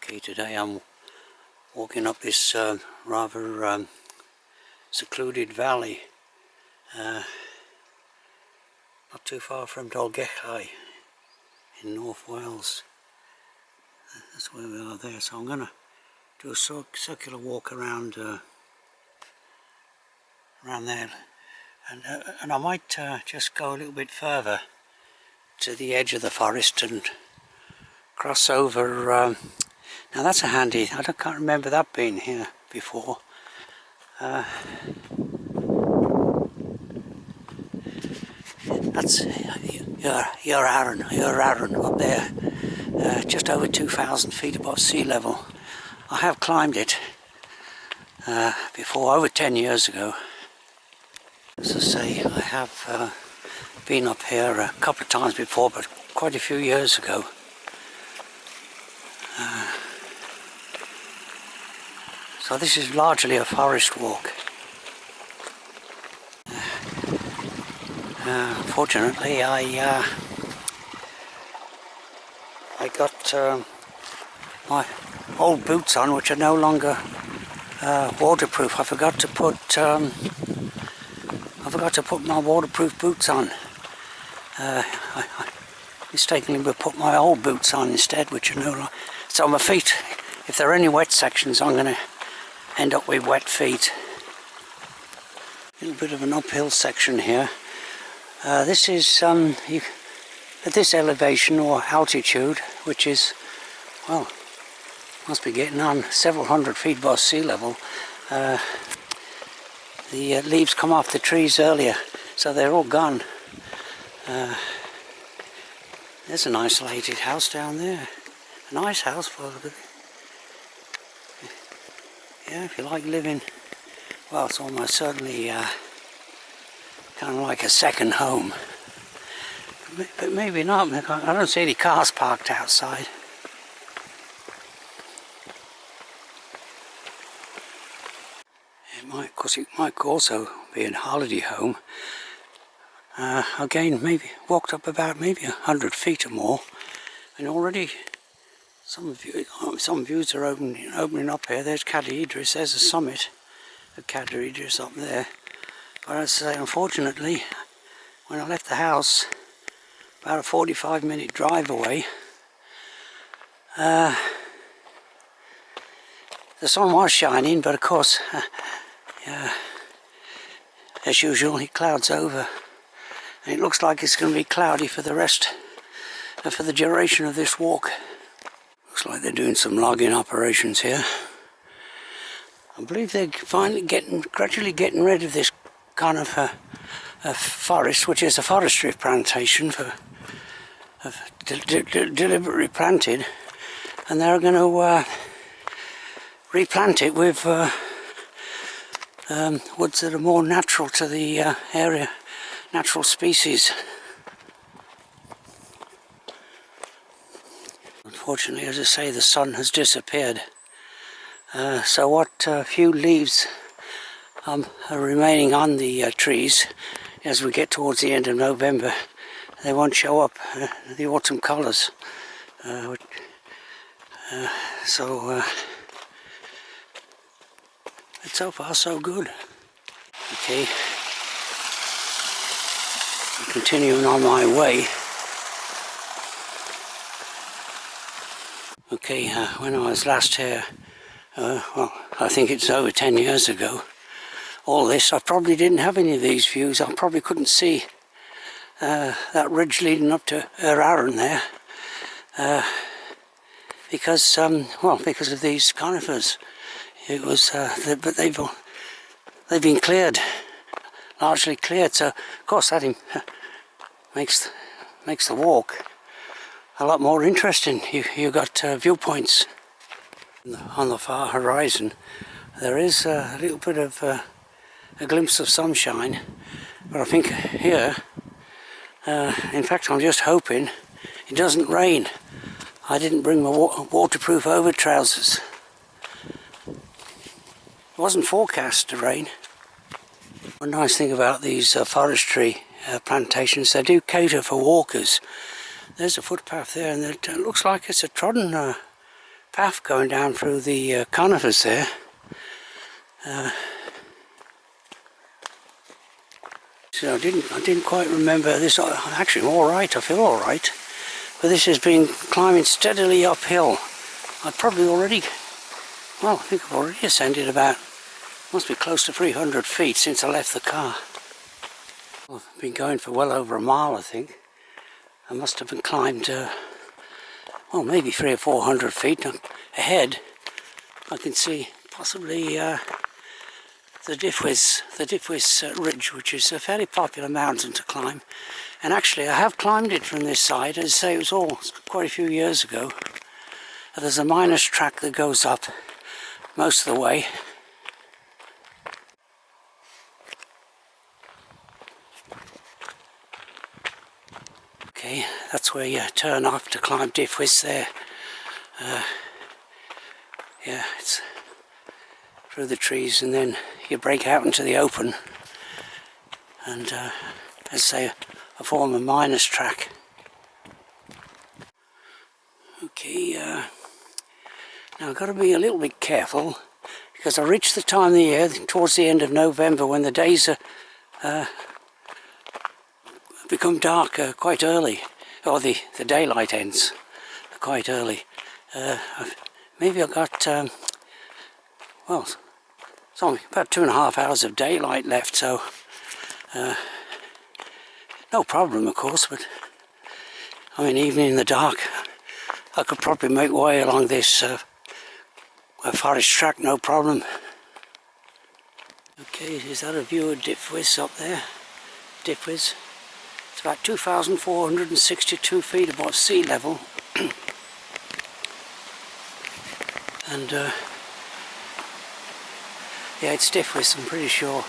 Okay, today I'm walking up this rather secluded valley, not too far from Dolgellau in North Wales. That's where we are there, so I'm going to do a circular walk around around there, and I might just go a little bit further to the edge of the forest and cross over. Now that's a handy, can't remember that being here before. That's Llyn up there, just over 2,000 feet above sea level. I have climbed it before, over 10 years ago. As I say, I have been up here a couple of times before, but quite a few years ago. So this is largely a forest walk. Fortunately, I got my old boots on, which are no longer waterproof. I forgot to put my waterproof boots on. I mistakenly put my old boots on instead, which are no longer. So my feet, if there are any wet sections, I'm going to end up with wet feet. A little bit of an uphill section here. This is at this elevation or altitude, which is, well, must be getting on several hundred feet above sea level. The leaves come off the trees earlier, so they're all gone. There's an isolated house down there. A nice house for it. Yeah, if you like living, well, it's almost certainly kind of like a second home. But maybe not. I don't see any cars parked outside. It might also be a holiday home. Again, maybe walked up about maybe 100 feet or more, and already some views are opening up here. There's Cad Idris. There's a summit of Cad Idris up there. But as I say, unfortunately, when I left the house, about a 45-minute drive away, the sun was shining, but of course, as usual, it clouds over, and it looks like it's going to be cloudy for the rest, for the duration of this walk. Looks like they're doing some logging operations here. I believe they're finally gradually getting rid of this kind of a forest, which is a forestry plantation deliberately planted, and they're going to replant it with woods that are more natural to the area, natural species. Unfortunately, as I say, the sun has disappeared, so what few leaves are remaining on the trees as we get towards the end of November, they won't show up the autumn colours. So so far so good. Okay, I'm continuing on my way. Okay, when I was last here, well, I think it's over 10 years ago, all this, I probably didn't have any of these views. I probably couldn't see that ridge leading up to Llyn there, because because of these conifers. It was, but they've been cleared, largely cleared. So of course that makes the walk a lot more interesting. You got viewpoints on the far horizon. There is a little bit of a glimpse of sunshine, but I think here, in fact, I'm just hoping it doesn't rain. I didn't bring my waterproof over trousers. It wasn't forecast to rain. One nice thing about these forestry plantations, they do cater for walkers. There's a footpath there, and it looks like it's a trodden path going down through the conifers there. So I didn't quite remember this. Actually, I'm all right. I feel all right. But this has been climbing steadily uphill. I've probably already, well, I think I've already ascended about, must be close to 300 feet since I left the car. Well, I've been going for well over a mile, I think. I must have been climbed, well, maybe 300 or 400 feet. Ahead, I can see possibly the Diffwys Ridge, which is a fairly popular mountain to climb. And actually, I have climbed it from this side. As I say, it was all quite a few years ago. There's a minus track that goes up most of the way. Okay, that's where you turn off to climb Diffwys there. Yeah, it's through the trees, and then you break out into the open, and as I say, a form of minus track. Okay, now I've got to be a little bit careful, because I reached the time of the year towards the end of November when the days are become dark quite early, or the daylight ends quite early. Maybe I've got well, it's only about 2.5 hours of daylight left, so no problem, of course. But I mean, even in the dark, I could probably make way along this forest track, no problem. Okay, is that a view of Diffwys up there? Diffwys. It's about 2,462 feet above sea level. And yeah, it's Diffwys, I'm pretty sure.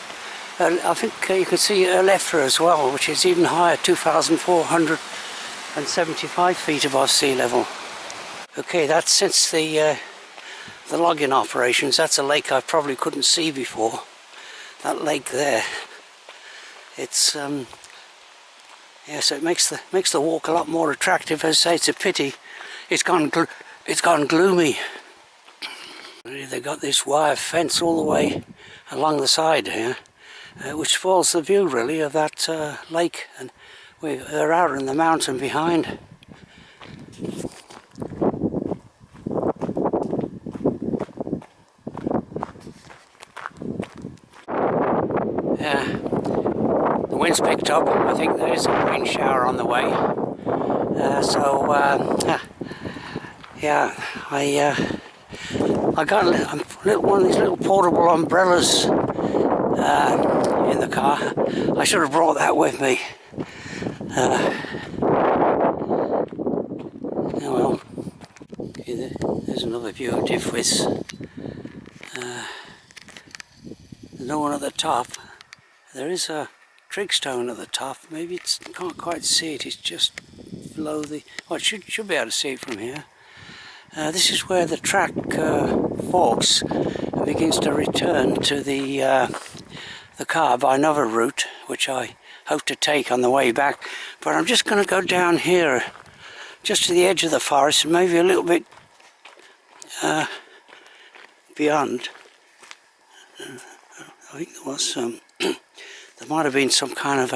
I think you can see Llethr as well, which is even higher, 2,475 feet above sea level. Okay, that's since the logging operations. That's a lake I probably couldn't see before. That lake there. It's yeah, so it makes the walk a lot more attractive. As I say, it's a pity it's gone gloomy. They got this wire fence all the way along the side here, which spoils the view really of that lake, and they're out in the mountain behind. Yeah, the wind's picked up. I think there is a rain shower on the way. Yeah, I got one of these little portable umbrellas in the car. I should have brought that with me. Oh well. Okay, there's another view of Diffwys. There's no one at the top. There is a trig stone at the top. Maybe you can't quite see it. It's just below the. Well, it should be able to see it from here. This is where the track forks and begins to return to the car by another route, which I hope to take on the way back. But I'm just going to go down here, just to the edge of the forest, and maybe a little bit beyond. I think there was some. There might have been some kind of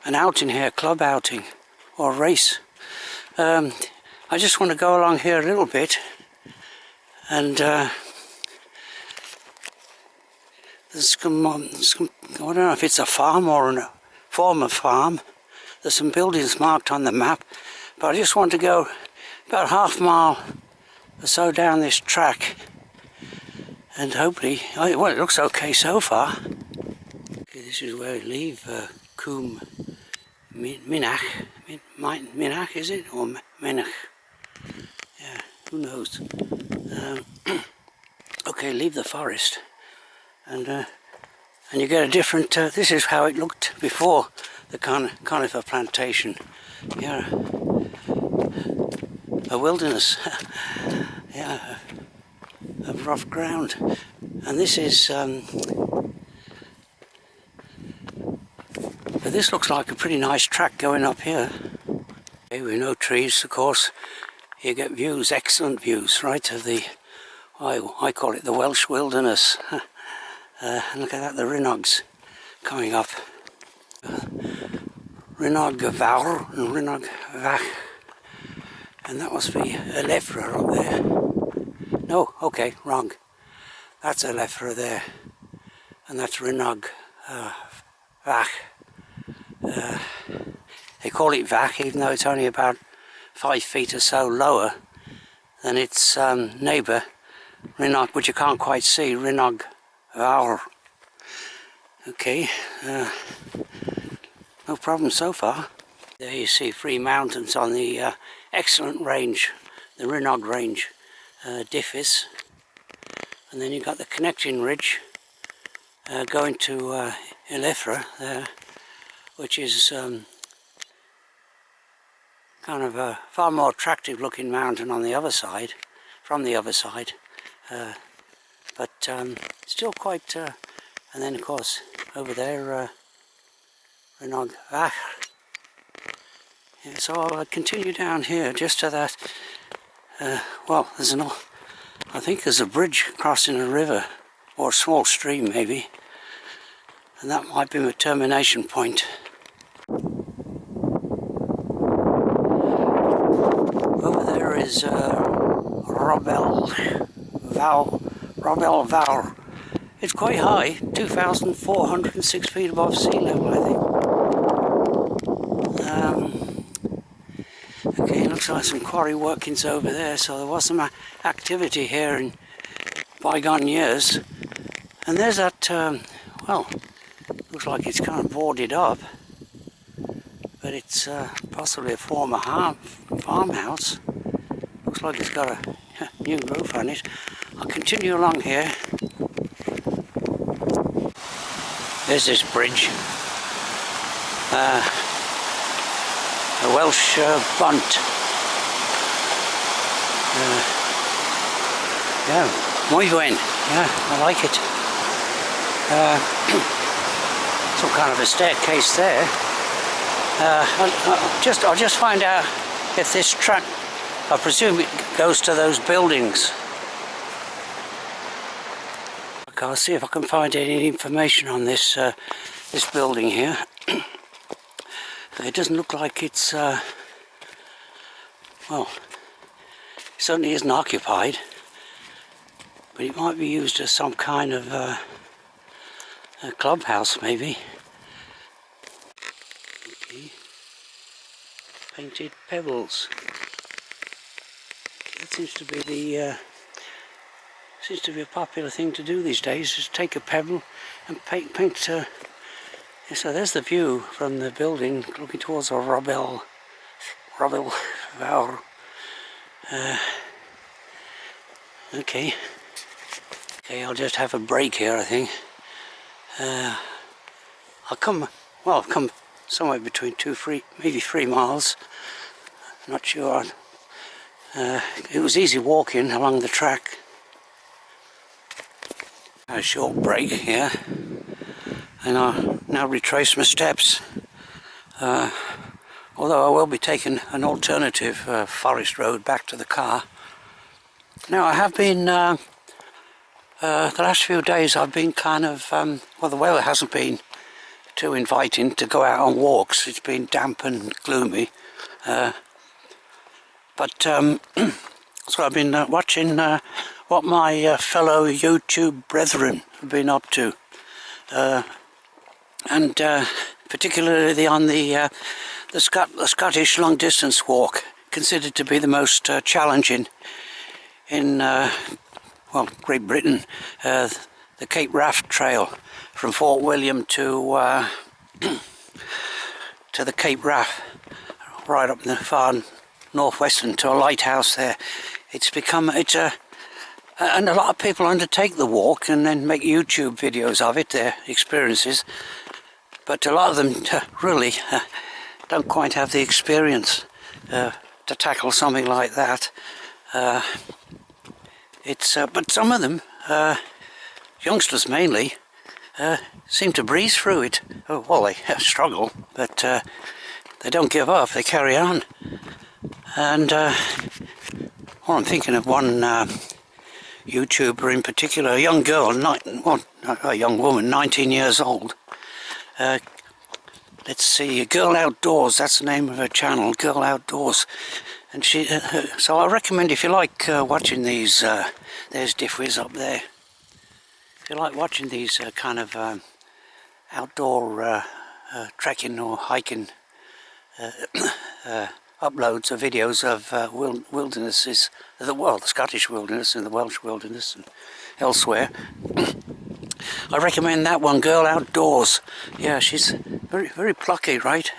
an outing here, club outing or race. I just want to go along here a little bit, and there's some, I don't know if it's a farm or a former farm. There's some buildings marked on the map, but I just want to go about half a mile or so down this track, and hopefully, well, it looks okay so far. Okay, this is where we leave Cwm-Mynach, is it, or Mynach? Yeah, who knows? Okay, leave the forest, and you get a different. This is how it looked before the conifer plantation. Yeah, a wilderness. Yeah, of rough ground, and this is. But this looks like a pretty nice track going up here. Okay, with no trees, of course. you get views, excellent views, right of the, I call it the Welsh wilderness. Look at that, the Rhinogs coming up. Rhinog Fawr and Rhinog Fach. And that must be a Llethr up there. No, okay, wrong. That's a Llethr there. And that's Rhinog Fach. They call it Fach even though it's only about 5 feet or so lower than its neighbour, Rhinog, which you can't quite see, Rhinog Fawr. Okay, no problem so far. There you see 3 mountains on the excellent range, the Rhinog range, Diffis. And then you've got the connecting ridge going to Llethr there, which is kind of a far more attractive looking mountain on the other side, from the other side. But still quite, and then of course over there Rhinog Fach. Yeah, so I'll continue down here just to that, well there's I think there's a bridge crossing a river, or a small stream maybe, and that might be my termination point. Over there is Rhobell Fawr. It's quite high, 2,406 feet above sea level, I think. Okay, looks like some quarry workings over there, so there was some activity here in bygone years. And there's that, well, looks like it's kind of boarded up, but it's possibly a former farmhouse. Looks like it's got a new roof on it. I'll continue along here. There's this bridge, a Welsh bunt. Yeah, muy buen. Yeah, I like it. Some kind of a staircase there. I'll just find out if this track, I presume it goes to those buildings. Okay, I'll see if I can find any information on this this building here. It doesn't look like it's well, it certainly isn't occupied, but it might be used as some kind of a clubhouse maybe. Okay. Painted pebbles. That seems to be the seems to be a popular thing to do these days, is take a pebble and paint yeah, so there's the view from the building looking towards a Rhobell Fawr. Okay, I'll just have a break here, I think. I'll come somewhere between maybe 3 miles. Not sure. It was easy walking along the track. A short break here, and I'll now retrace my steps. Although I will be taking an alternative forest road back to the car. Now I have been, the last few days I've been kind of, well, the weather hasn't been too inviting to go out on walks. It's been damp and gloomy. But so I've been watching what my fellow YouTube brethren have been up to. And particularly on the Scottish long distance walk, considered to be the most challenging in well, Great Britain, the Cape Raft Trail from Fort William to the Cape Raft, right up in the far northwestern to a lighthouse there. It's and a lot of people undertake the walk and then make YouTube videos of it, their experiences, but a lot of them really don't quite have the experience to tackle something like that. But some of them, youngsters mainly, seem to breeze through it. Oh, well, they struggle, but they don't give up, they carry on. And Well, I'm thinking of one YouTuber in particular, a young girl, a young woman, 19 years old. Let's see, Girl Outdoors, that's the name of her channel, Girl Outdoors. And she, so I recommend, if you like watching these, there's Diffwiz up there. If you like watching these kind of outdoor trekking or hiking uploads of videos of wildernesses, the Scottish wilderness and the Welsh wilderness and elsewhere, I recommend that one, Girl Outdoors. Yeah, she's very, very plucky, right?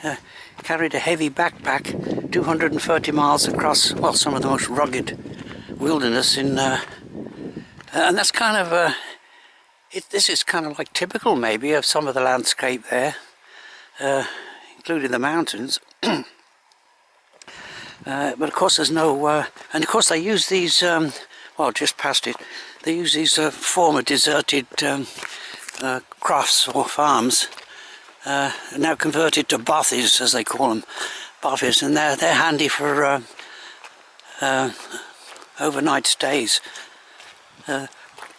Carried a heavy backpack, 230 miles across, well, some of the most rugged wilderness in, and that's kind of, this is kind of like typical maybe of some of the landscape there, including the mountains. But of course there's no, and of course they use these, well, just past it, they use these former deserted crofts or farms, now converted to bothies, as they call them, bothies, and they're handy for overnight stays.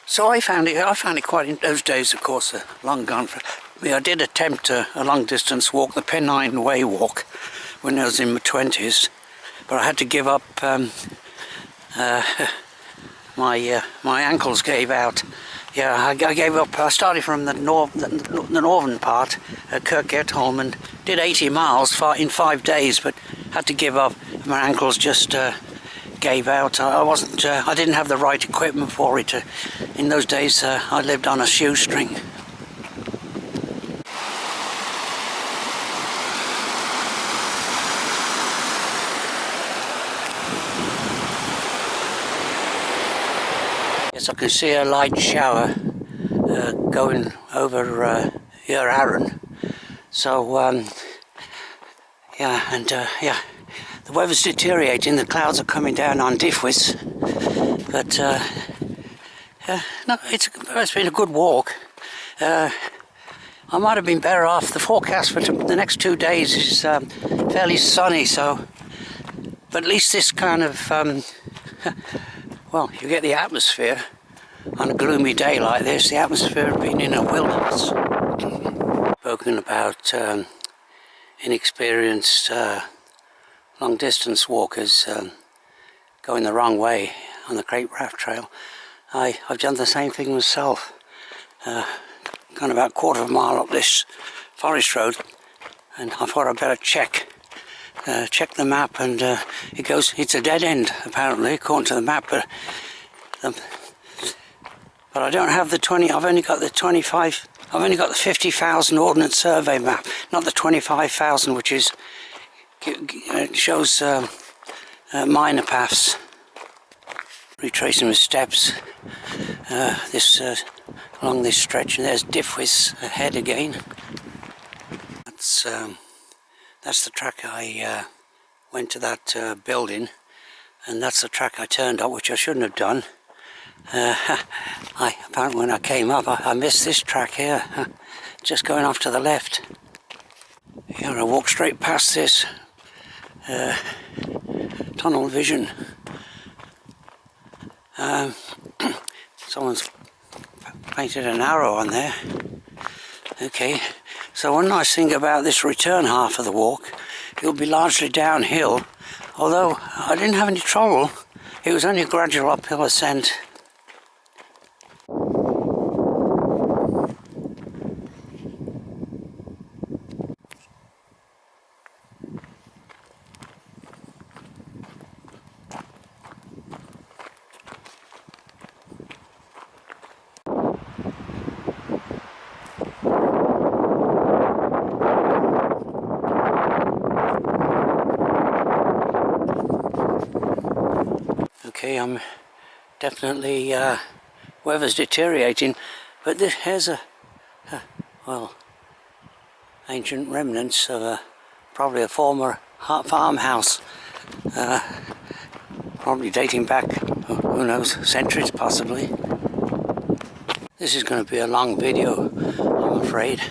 So I found it quite, in those days, of course, long gone for me. I did attempt a long distance walk, the Pennine Way walk, when I was in my 20s. But I had to give up. My ankles gave out. Yeah, I gave up. I started from the northern part, Kirkgetholm, and did 80 miles in 5 days, but had to give up. My ankles just gave out. I didn't have the right equipment for it. In those days, I lived on a shoestring. Yes, I can see a light shower going over your Arran. So, yeah, and yeah, the weather's deteriorating. The clouds are coming down on Diffwiz, but no, it's been a good walk. I might have been better off. The forecast for the next 2 days is fairly sunny, so, but at least this kind of well, you get the atmosphere on a gloomy day like this, the atmosphere of being in a wilderness. Spoken about inexperienced long distance walkers going the wrong way on the Great Raft Trail. I've done the same thing myself. Gone about a quarter of a mile up this forest road, and I thought I'd better check the map, and it's a dead end apparently according to the map, but I don't have the 20. I've only got the 25. I've only got the 50,000 Ordnance Survey map, not the 25,000, which shows minor paths. Retracing the steps along this stretch, and there's Diffwiz ahead again. That's the track I went to that building, and that's the track I turned up, which I shouldn't have done. Apparently when I came up, I missed this track here, just going off to the left. Yeah, I walked straight past this tunnel vision. Someone's painted an arrow on there. Okay, so one nice thing about this return half of the walk, it'll be largely downhill, although I didn't have any trouble. It was only a gradual uphill ascent. Okay, I'm definitely, weather's deteriorating, but here's well, ancient remnants of probably a former farmhouse, probably dating back, who knows, centuries possibly. This is going to be a long video, I'm afraid.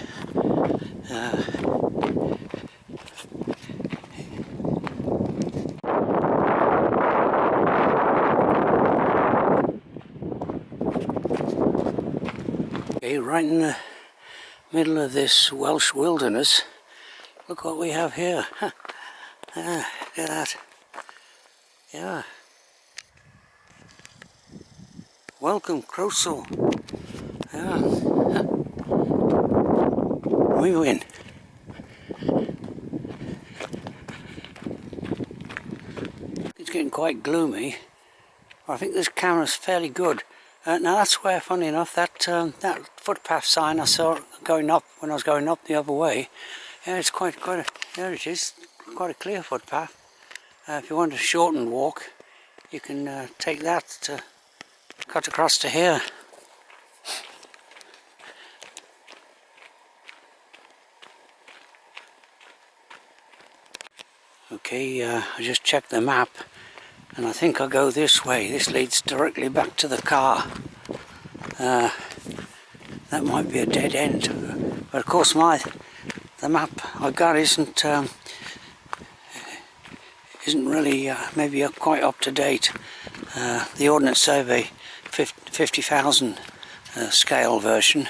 Okay, right in the middle of this Welsh wilderness, look what we have here. Look at that. Yeah. Welcome, Crossall. Yeah. We win. It's getting quite gloomy. I think this camera's fairly good. Now that's where, funny enough, that footpath sign I saw going up when I was going up the other way. Yeah, it's quite a, there it is, quite a clear footpath. If you want a shortened walk, you can take that to cut across to here. Okay, I just checked the map, and I think I'll go this way. This leads directly back to the car. That might be a dead end, but of course the map I've got isn't really maybe quite up to date. The Ordnance Survey 50,000 scale version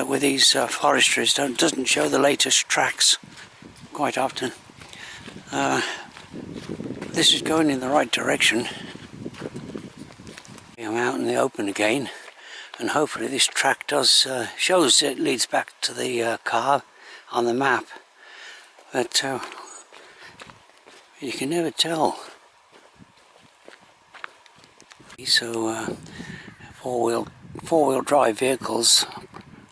with these forestries doesn't show the latest tracks quite often. This is going in the right direction. I'm out in the open again, and hopefully this track shows it leads back to the car on the map, but you can never tell. So four-wheel drive vehicles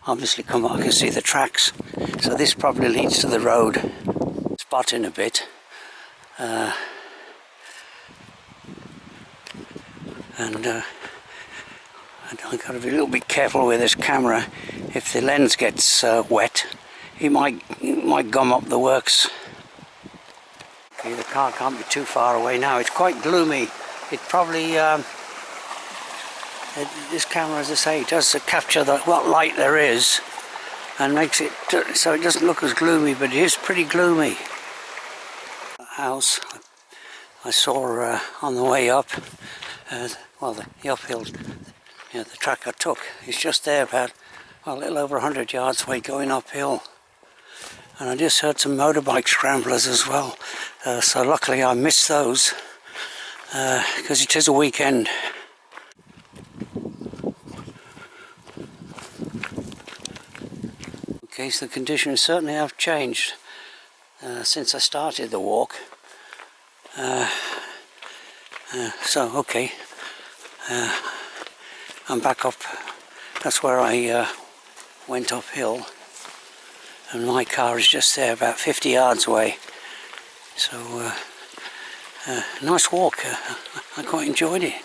obviously come up. I can see the tracks, so this probably leads to the road. Spotting a bit. And I've got to be a little bit careful with this camera. If the lens gets wet, it might gum up the works. Okay, the car can't be too far away now. It's quite gloomy. It probably this camera, as I say, does capture what light there is and makes it so it doesn't look as gloomy, but it is pretty gloomy. The house I saw on the way up, well, the uphill, the track I took is just there, about a little over 100 yards away going uphill. And I just heard some motorbike scramblers as well, so luckily I missed those because it is a weekend. Okay, so the conditions certainly have changed since I started the walk. So okay, I'm back up. That's where I went uphill, and my car is just there, about 50 yards away. So nice walk. I quite enjoyed it.